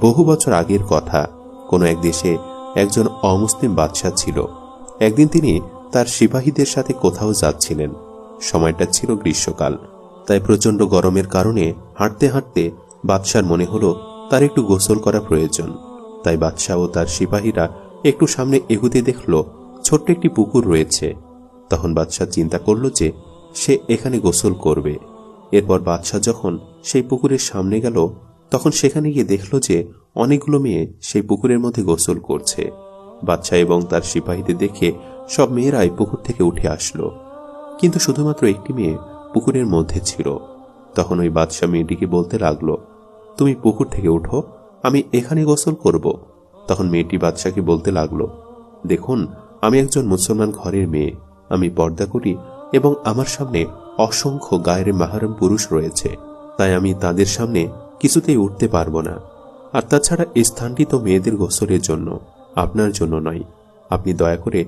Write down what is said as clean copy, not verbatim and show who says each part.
Speaker 1: বহু বছর আগের কথা। কোনো এক দেশে একজন অমুসলিম বাদশাহ ছিল। একদিন তিনি তার সিপাহীদের সাথে কোথাও যাচ্ছিলেন। সময়টা ছিল গ্রীষ্মকাল, তাই প্রচণ্ড গরমের কারণে হাঁটতে হাঁটতে বাদশার মনে হলো তার একটু গোসল করা প্রয়োজন। তাই বাদশাহ ও তার সিপাহীরা একটু সামনে এগুতে দেখল ছোট্ট একটি পুকুর রয়েছে। তখন বাদশাহ চিন্তা করল যে সে এখানে গোসল করবে। এরপর বাদশাহ যখন সেই পুকুরের সামনে গেল, তখন সেখানে গিয়ে দেখল যে অনেকগুলো মেয়ে সেই পুকুরের মধ্যে গোসল করছে। বাদশাহ এবং তার সিপাহীদের দেখে সব মেয়েরাই পুকুর থেকে উঠে আসলো, কিন্তু শুধুমাত্র একটি মেয়ে পুকুরের মধ্যে ছিল। তখন ওই বাদশাহ মেয়েটিকে বলতে লাগলো, তুমি পুকুর থেকে উঠো, আমি এখানে গোসল করব। তখন মেয়েটি বাদশাহকে বলতে লাগলো, দেখুন, আমি একজন মুসলমান ঘরের মেয়ে, আমি পর্দা করি এবং আমার সামনে অসংখ্য গায়ের মাহরম পুরুষ রয়েছে, তাই আমি তাদের সামনে কিছুতেই উঠতে পারবো না। আর তাছাড়া এই স্থানটি তো মেয়েদের গোসলের জন্য, আপনার জন্য নয়। আপনি দয়া করে